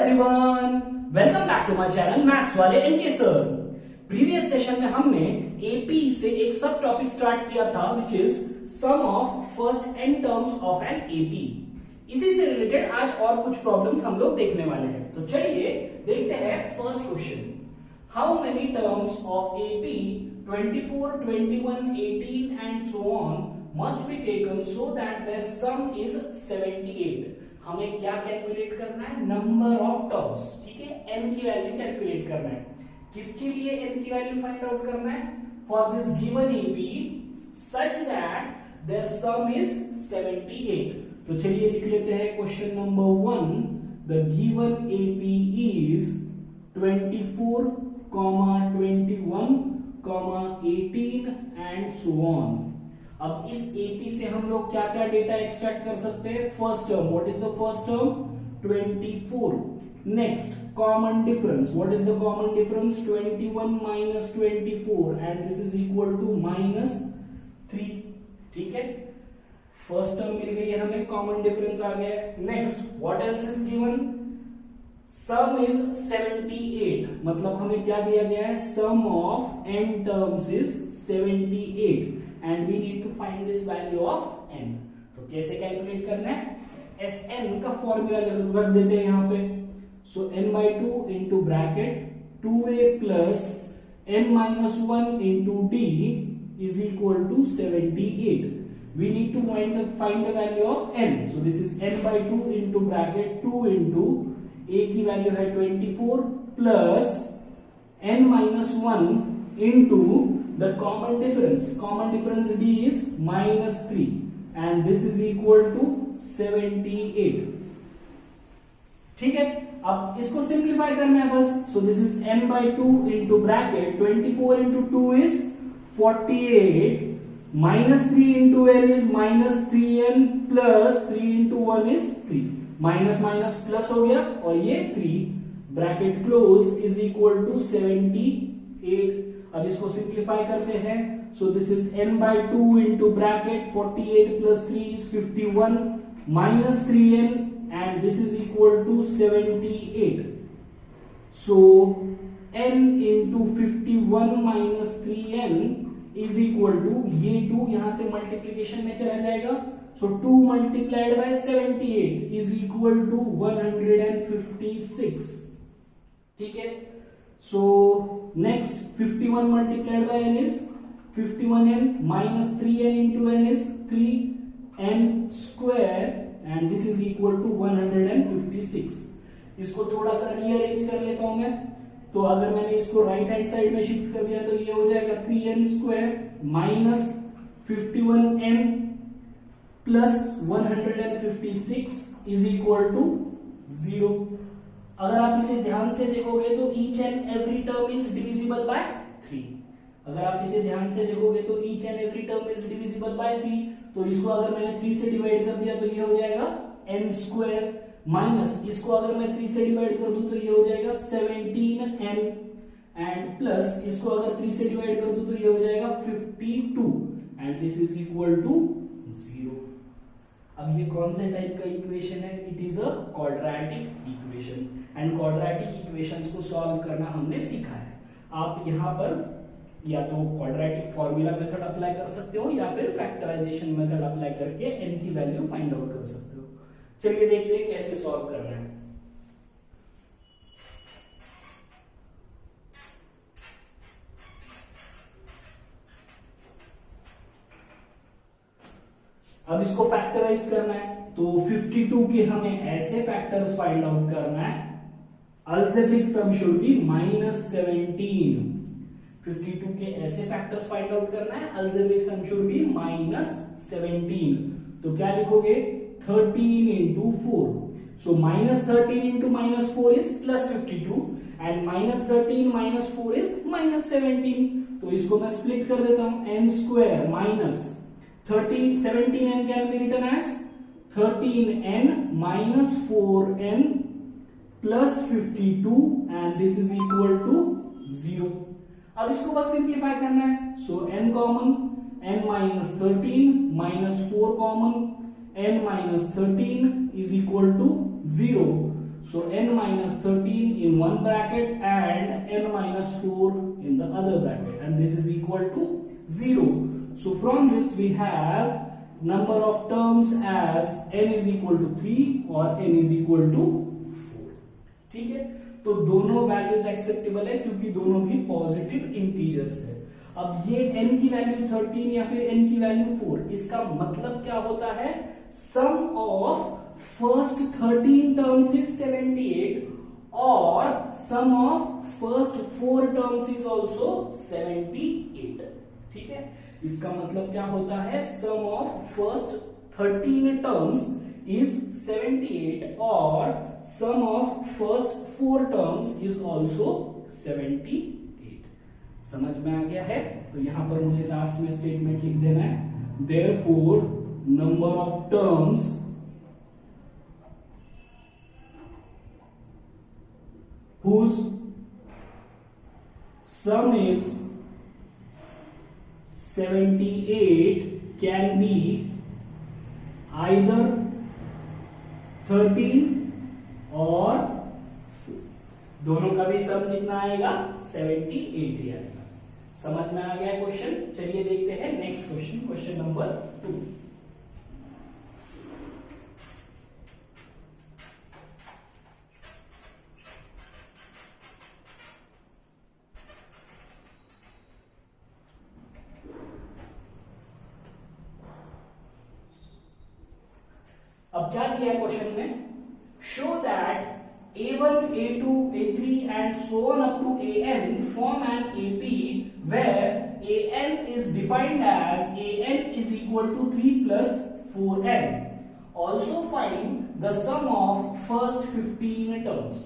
Everyone, welcome back to my channel maths वाले NK sir. Previous session में हमने AP से एक सब टॉपिक स्टार्ट किया था which is sum of first n terms of an AP. इसी से रिलेटेड आज और कुछ प्रॉब्लम्स हम लोग देखने वाले हैं। तो चलिए देखते हैं first question. How many terms of AP 24, 21, 18 and so on must be taken so that their sum is 78। हमें क्या कैलकुलेट करना है? Number of terms. ठीक है, n की वैल्यू कैलकुलेट करना है। किसके लिए n की वैल्यू फाइंड आउट करना है? For this given AP such that there sum is 78। तो चलिए लिख लेते हैं question number 1। The given AP is 24, 21, 18 and so on. अब इस एपी से हम लोग क्या क्या डेटा एक्सट्रैक्ट कर सकते हैं? First term, what is the first term? 24। Next common difference, what is the common difference? 21 minus 24 and this is equal to -3। ठीक है, फर्स्ट टर्म मिल गई है हमें, कॉमन डिफरेंस आ गया है। Next what else is given? Sum is 78, मतलब हमें क्या दिया गया है? Sum of n terms is 78 and we need to find this value of n। तो कैसे कैलकुलेट करना है? Sn का फॉर्मूला रख देते हैं यहाँ पे। सो n by 2 into bracket 2a plus n minus 1 into d is equal to 78। We need to find the value of n। So this is n by 2 into bracket 2 into a की value है 24 plus n minus 1 into the common difference d is -3 and this is equal to 78। ठीक है, अब इसको simplify करना है बस। सो this is n by 2 into bracket 24 into 2 is 48 -3 into n is -3n plus 3 into 1 is 3। Minus minus plus हो गया और ये 3 bracket close is equal to 78। अब इसको सिंप्लीफाई करते हैं। So this is n by 2 into bracket 48 plus 3 is 51 minus 3n and this is equal to 78। so n into 51 minus 3n is equal to, ये 2 यहां से मल्टीप्लीकेशन में चला जाएगा। so 2 multiplied by 78 is equal to 156। ठीक है, so next 51 multiplied by n is 51n minus 3n into n is 3n square and this is equal to 156। इसको थोड़ा सा रीअरेंज कर लेता हूं मैं। तो अगर मैंने इसको राइट हैंड साइड में शिफ्ट कर दिया तो ये हो जाएगा 3n square minus 51n plus 156 is equal to 0। अगर आप इसे ध्यान से देखोगे तो each and every term is divisible by 3। अगर आप इसे ध्यान से देखोगे तो each and every term is divisible by 3। तो इसको अगर मैंने 3 से डिवाइड कर दिया तो ये हो जाएगा n स्क्वायर माइनस इसको अगर मैं 3 से डिवाइड कर दूं तो ये हो जाएगा 17n एंड प्लस इसको अगर 3 से डिवाइड कर दूं तो ये हो जाएगा 52 and this is equal to 0। अब ये कौन से टाइप का इक्वेशन है? It is a quadratic equation and quadratic equations को सॉल्व करना हमने सीखा है। आप यहाँ पर या तो क्वाड्रेटिक फॉर्मूला मेथड अप्लाई कर सकते हो या फिर फैक्टराइजेशन मेथड अप्लाई करके n की वैल्यू फाइंड आउट कर सकते हो। चलिए देखते हैं कैसे सॉल्व करना है। अब इसको फैक्टराइज करना है तो 52 के हमें ऐसे फैक्टर्स फाइंड आउट करना है। Algebraic sum should be -17। 52 के ऐसे फैक्टर्स फाइंड आउट करना है, अल्जेब्रिक सम शुड बी -17। तो क्या लिखोगे? 13 into 4। so -13 into -4 is +52 and -13 minus 4 is -17। तो इसको मैं स्प्लिट कर देता हूं। n square minus 17n can be written as 13n minus 4n plus 52 and this is equal to 0। अब इसको बस सिंप्लीफाई करना है। सो n common, n minus 13 minus 4 common, n minus 13 is equal to 0। So n minus 13 in one bracket and n minus 4 in the other bracket, and this is equal to 0. So from this we have number of terms as n is equal to 3 or n is equal to 4. ठीक है, तो दोनों values acceptable है क्योंकि दोनों भी positive integers है। अब ये n की वैल्यू 13 या फिर n की वैल्यू 4, इसका मतलब क्या होता है, sum of first 13 terms is 78 और sum of first 4 terms is also 78। ठीक है, इसका मतलब क्या होता है, sum of first 13 terms is 78 और sum of first 4 terms is also 78। समझ में आ गया है? तो यहां पर मुझे लास्ट में स्टेटमेंट लिख देना है, therefore number of terms whose sum is 78 can be either 13 और 4। दोनों का भी सम कितना आएगा, 78 ही आएगा। समझ में आ गया क्वेश्चन? चलिए देखते हैं नेक्स्ट क्वेश्चन, क्वेश्चन नंबर 2। अब क्या दिया है क्वेश्चन में, show that a1, a2, a3 and so on up to an form an AP where an is defined as an is equal to 3 plus 4n. Also find the sum of first 15 terms.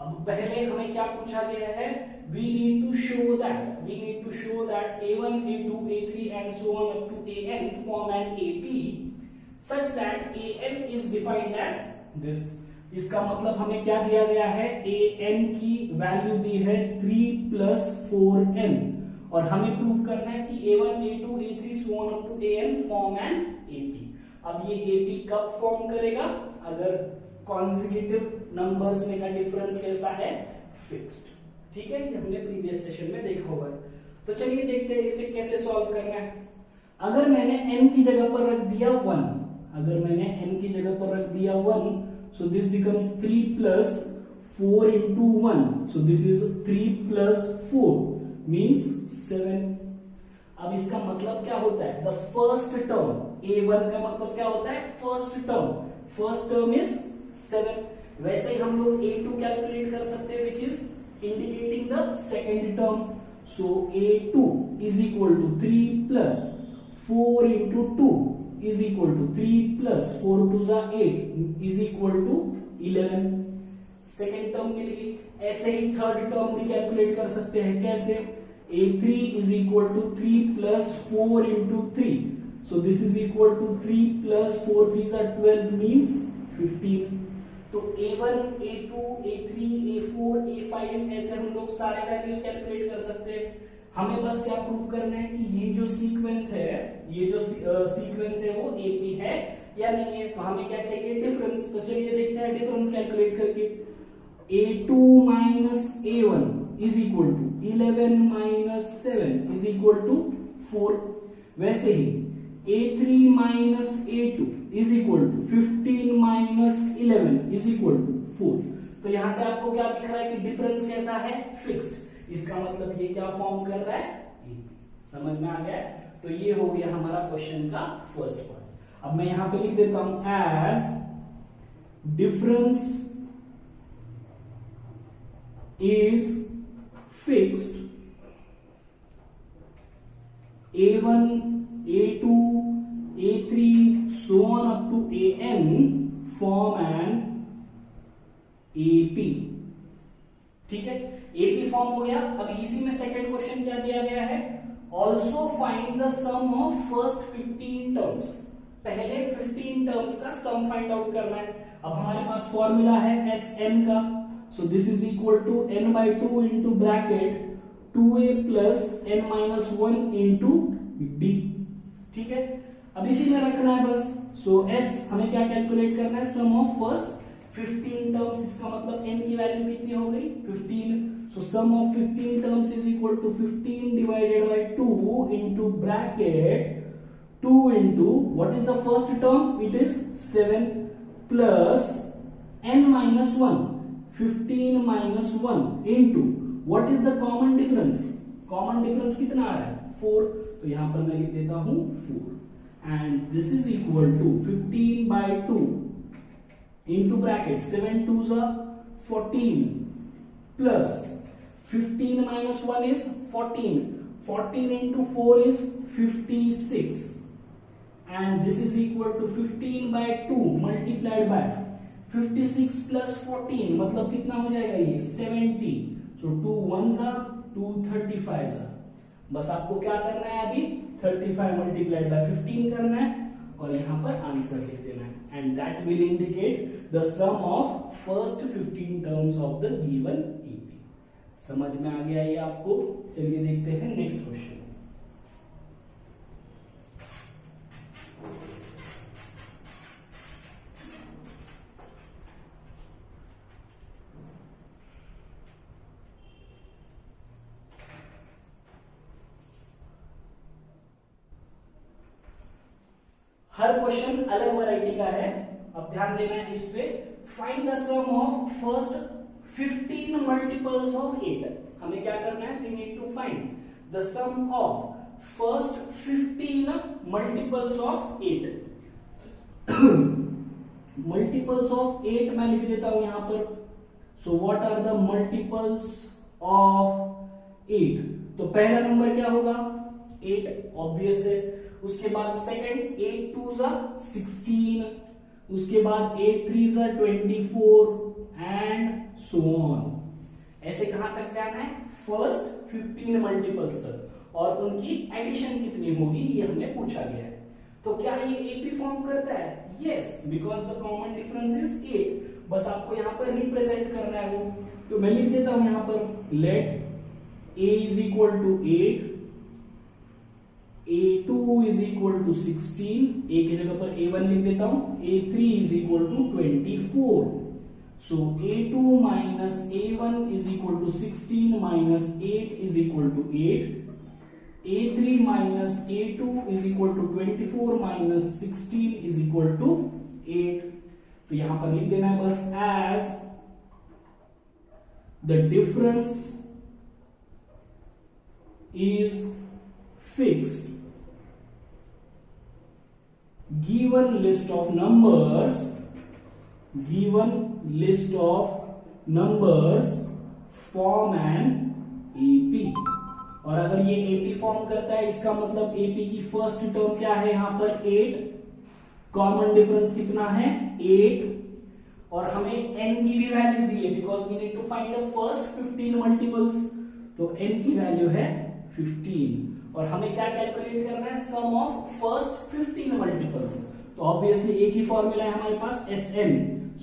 अब पहले हमें क्या पूछा गया है, we need to show that a1, a2, a3 and so on up to an form an AP such that an is defined as this. इसका मतलब हमें क्या दिया गया है, an की वैल्यू दी है 3 plus 4n और हमें प्रूव करना है कि a1, a2, a3 so on up to an form an AP। अब ये AP कब फॉर्म करेगा, अगर कॉन्जिक्यूटिव नंबर्स में का डिफरेंस कैसा है, फिक्स्ड। ठीक है, ये हमने प्रीवियस सेशन में देखा हुआ है। तो चलिए देखते हैं इसे कैसे सॉल्व करना है। अगर मैंने n की जगह पर रख दिया 1, so this becomes 3 plus 4 into 1, so this is 3 plus 4 means 7। अब इसका मतलब क्या होता है, the first term a1 का मतलब क्या होता है, first term is 7। वैसे ही हम लोग a2 कैलकुलेट कर सकते हैं which is indicating the second term, so a2 is equal to 3 plus 4 into 2 is equal to 3 plus 4 to 8 is equal to 11। Second term मिल गई। ऐसे ही थर्ड टर्म भी कैलकुलेट कर सकते हैं, कैसे, a3 is equal to 3 plus 4 into 3, so this is equal to 3 plus 4 3s are 12 means 15। तो a1, a2, a3, a4, a5 ऐसे हम लोग सारे वैल्यूज कैलकुलेट कर सकते हैं। हमें बस क्या प्रूव करना है कि ये जो सीक्वेंस है वो एपी है या नहीं है। तो हमें क्या चाहिए, डिफरेंस। तो चलिए देखते हैं डिफरेंस कैलकुलेट करके। a2 minus a1 is equal to 11 minus 7 is equal to 4। वैसे ही a3 minus a2 is equal to 15 minus 11 is equal to 4। तो यहां से आपको क्या दिख रहा है कि डिफरेंस कैसा है, फिक्स्ड। इसका मतलब ये क्या फॉर्म कर रहा है, समझ में आ गया। तो ये हो गया हमारा क्वेश्चन का फर्स्ट पार्ट। अब मैं यहां पे लिख देता हूं, age difference is fixed a1, a2, a3 so on up to an form an AP। ठीक है, AP फॉर्म हो गया। अब इसी में सेकंड क्वेश्चन क्या दिया गया है, also find the sum of first 15 terms. पहले 15 टर्म्स का सम फाइंड आउट करना है। अब हमारे पास फॉर्मूला है Sn का, so this is equal to n by 2 into bracket 2a plus n minus 1 into d। ठीक है, अब इसी में रखना है बस। सो S हमें क्या कैलकुलेट करना है, सम ऑफ फर्स्ट 15 टर्म्स, इसका मतलब n की वैल्यू कितनी हो गई 15. So sum of 15 terms is equal to 15 divided by 2 into bracket 2 into what is the first term? It is 7 plus n minus 1. 15 minus 1 into what is the common difference? Common difference कितना आ रहा है 4. तो यहां पर मैं लिख देता हूं 4 and this is equal to 15 by 2 into bracket 7 2s are 14 plus 15 minus 1 is 14. 14 into 4 is 56. And this is equal to 15 by 2 multiplied by 56 plus 14 मतलब कितना हो जाएगा ये 70. So 2 1s are 2 35s are. बस आपको क्या करना है अभी 35 multiplied by 15 करना है और यहाँ पर आंसर लिख देना है and that will indicate the sum of first 15 terms of the given EP. समझ में आ गया ये आपको. चलिए देखते हैं नेक्स्ट क्वेश्चन. हर क्वेश्चन अलग वैरायटी का है. अब ध्यान देना है इस पे. Find the sum of first 15 multiples of 8. हमें क्या करना है? We need to find the sum of first 15 multiples of 8. Multiples of 8 मैं लिख देता हूं यहां पर. So what are the multiples of 8? तो पहला नंबर क्या होगा 8, ऑब्वियस है. उसके बाद सेकंड 8 2s are 16. उसके बाद 8 3s are 24 and so on. ऐसे कहां तक जाना है? फर्स्ट 15 मल्टीपल्स तक और उनकी एडिशन कितनी होगी ये हमें पूछा गया है. तो क्या ये एपी फॉर्म करता है? Yes, because the common difference is 8. बस आपको यहां पर रिप्रेजेंट करना है वो. तो मैं लिख देता हूं यहां पर let a is equal to 8, a2 is equal to 16. a की जगह पर a1 लिख देता हूं. a3 is equal to 24. So a2 minus a1 is equal to 16 minus 8 is equal to 8. a3 minus a2 is equal to 24 minus 16 is equal to 8. तो यहां पर लिख देना है बस as the difference is fixed given list of numbers form an AP. और अगर ये AP फॉर्म करता है इसका मतलब AP की फर्स्ट टर्म क्या है यहां पर 8. कॉमन डिफरेंस कितना है 8 और हमें n की भी वैल्यू दी है because we need to find the first 15 multiples. तो n की वैल्यू है 15 और हमें क्या कैलकुलेट करना है? Sum of first 15 multiples. तो ऑब्वियसली एक ही फॉर्मूला है हमारे पास Sn.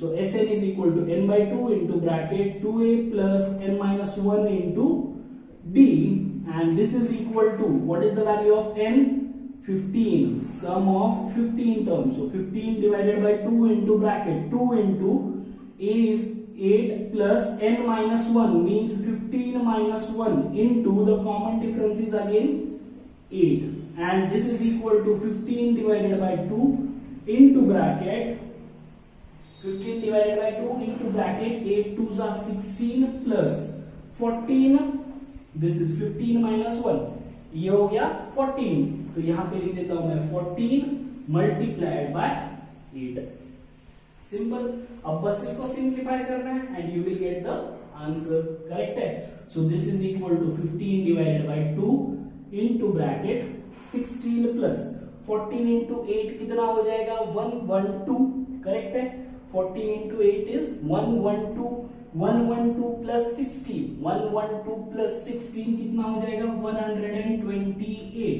So Sn is equal to n by 2 into bracket 2a plus n minus 1 into d and this is equal to what is the value of n? 15. Sum of 15 terms. So 15 divided by 2 into bracket 2 into a is 8 plus n minus 1 means 15 minus 1 into the common difference is again 8 and this is equal to 15 divided by 2 into bracket 15 divided by 2 into bracket 8 2s are 16 plus 14. This is 15 minus 1. ये हो गया 14. तो यहां पे लिख देता हूं मैं 14 multiplied by 8. सिंपल. अब बस इसको सिंप्लीफाई करना है and you will get the answer. Correct है. So this is equal to 15 divided by 2 into bracket 16 plus 14 into 8 कितना हो जाएगा 112. करेक्ट है. 14 इंटू 8 इज 112. 112 प्लस 16 112 प्लस 16 कितना हो जाएगा 128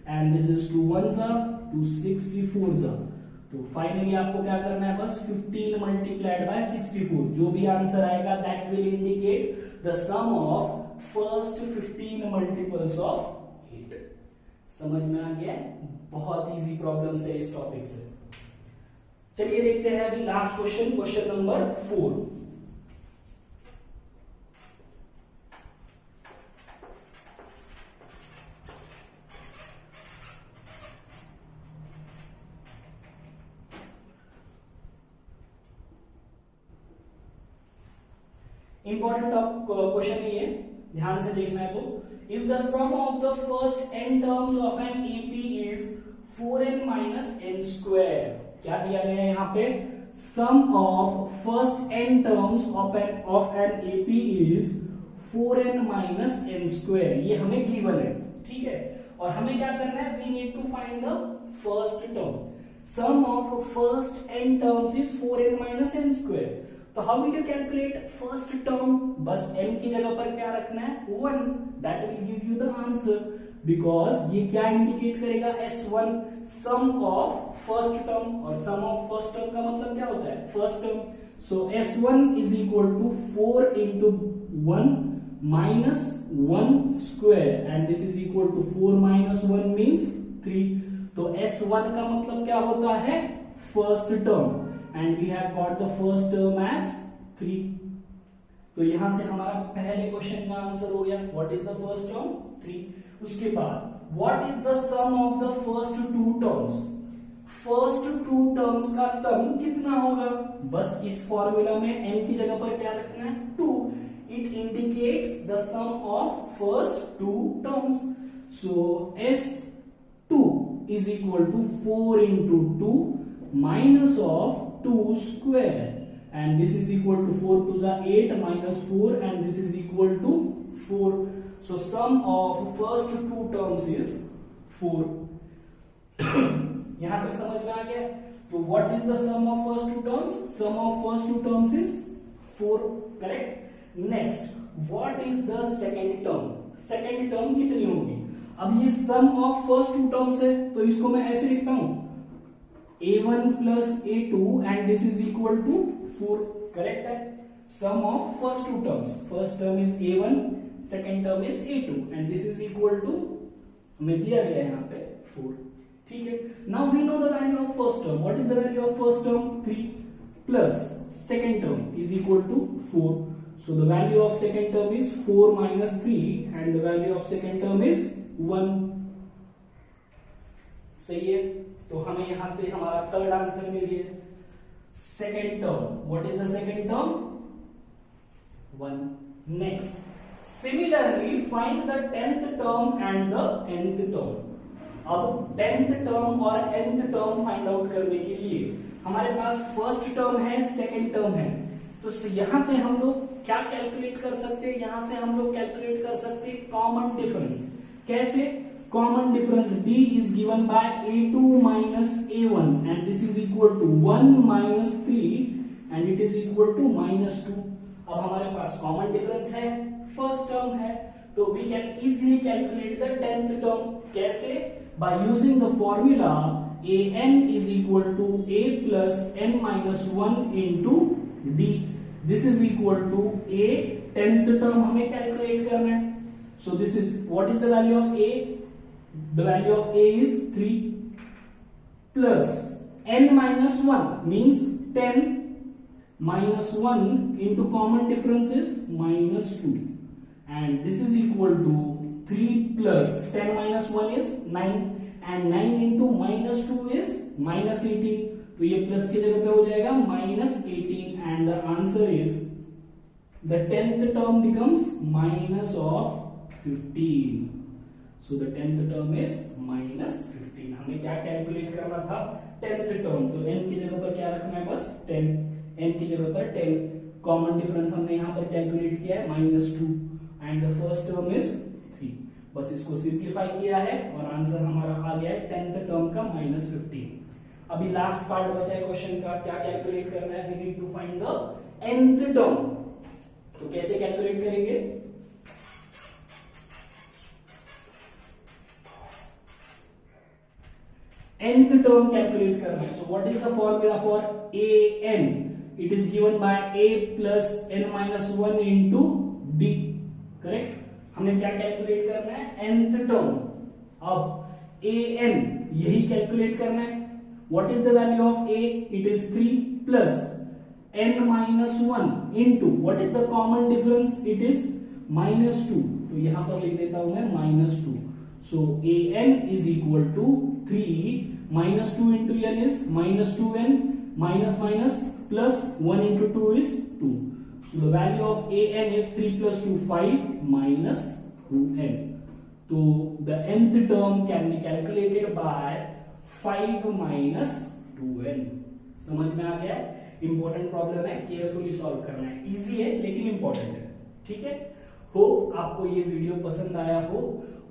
and this is 2 1s are 2 64s are. तो फाइनली आपको क्या करना है बस 15 मल्टीप्लाइड बाय 64. जो भी आंसर आएगा that will indicate the sum of first 15 multiples of 8. समझ में आ गया है? बहुत इजी प्रॉब्लम्स है इस टॉपिक से. चलिए देखते हैं अभी last question, question number 4। Important question है ये, ध्यान से देखना है। तो if the sum of the first n terms of an AP is 4n minus n square, क्या दिया गया है यहाँ पे, sum of first n terms of an AP is 4n minus n square, ये हमें गिवन है, ठीक है। और हमें क्या करना है, we need to find the first term. Sum of first n terms is 4n minus n square. तो how will you calculate first term, बस m की जगह पर क्या रखना है, 1, that will give you the answer, because ये क्या इंडिकेट करेगा, S1, some of first term, और सम ऑफ फर्स्ट टर्म का मतलब क्या होता है, first term. So S1 is equal to 4 into 1 minus 1 square, and this is equal to 4 minus 1 means 3। तो S1 का मतलब क्या होता है, first term, and we have got the first term as 3। तो यहां से हमारा पहले क्वेश्चन का आंसर हो गया, what is the first term, 3। उसके बाद what is the sum of the first two terms, first two terms का सम कितना होगा, बस इस फॉर्मूला में n की जगह पर क्या रखना है, 2, it indicates the sum of first two terms। so S2 is equal to 4 into 2 minus of 2 square, and this is equal to 4 to the 8 minus 4, and this is equal to 4। so sum of first two terms is 4। यहां तक समझ में आ गया। तो what is the sum of first two terms, sum of first two terms is 4, correct। next what is the second term, second term कितनी होगी। अब ये sum of first two terms है, तो इसको मैं ऐसे लिखता हूं, A1 plus A2 and this is equal to 4, correct है। sum of first two terms, first term is A1, second term is A2 and this is equal to, हमें दिया गया है यहाँ पे 4, ठीक है। now we know the value of first term, what is the value of first term, 3 plus second term is equal to 4, so the value of second term is 4 minus 3 and the value of second term is 1, सही है। तो हमें यहां से हमारा third answer मिल गया, second term, what is the second term, 1। Next similarly find the 10th term and the nth term. अब 10th term और nth टर्म फाइंड आउट करने के लिए हमारे पास फर्स्ट टर्म है, सेकेंड टर्म है, तो यहां से हम लोग क्या कैलकुलेट कर सकते हैं, यहां से हम लोग कैलकुलेट कर सकते हैं कॉमन डिफरेंस। कैसे, common difference D is given by A2 minus A1 and this is equal to 1 minus 3 and it is equal to minus 2। अब हमारे पास common difference है, first term है, तो we can easily calculate the 10th term। कैसे, by using the formula an is equal to a plus n minus 1 into D, this is equal to a 10th term हमें calculate करना है। so this is, what is the value of a, the value of a is 3 plus n minus 1 means 10 minus 1 into common difference is minus 2 and this is equal to 3 plus 10 minus 1 is 9 and 9 into minus 2 is minus 18, तो ये plus की जगह पे हो जाएगा minus 18 and the answer is the 10th term becomes minus of 15। so the 10th term is minus 15। हमें क्या calculate करना था, 10th term, तो n की जगह पर क्या रखना है, बस 10, n की जगह पर 10, कॉमन डिफरेंस हमने यहाँ पर कैलकुलेट किया है -2 and the first term is 3, बस इसको सिंप्लीफाई किया है और आंसर हमारा आ गया है 10th टर्म का -15। अभी लास्ट पार्ट बचा है क्वेश्चन का, क्या कैलकुलेट करना है, we need to find the nth term. तो कैसे कैलकुलेट करेंगे, nth term calculate करना है। so what is the formula for an, it is given by a plus n minus 1 into d, correct। हमें क्या कैलकुलेट करना है, nth term। अब an यही कैलकुलेट करना है, What is the value of a? It is 3 plus n minus 1 into what is the common difference? It is minus 2. तो यहां पर लिख देता हूं मैं minus 2. So an is equal to 3 minus 2 into n is minus 2n minus minus plus 1 into 2 is 2. So the value of an is 3 plus 2 5 minus 2n. So the nth term can be calculated by 5 minus 2n. समझ में आ गया है? Important problem है, carefully solve करना है. Easy है लेकिन important है. ठीक है. होप आपको ये वीडियो पसंद आया हो,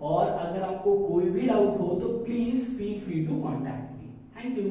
और अगर आपको कोई भी डाउट हो तो please feel free to contact me. Thank you.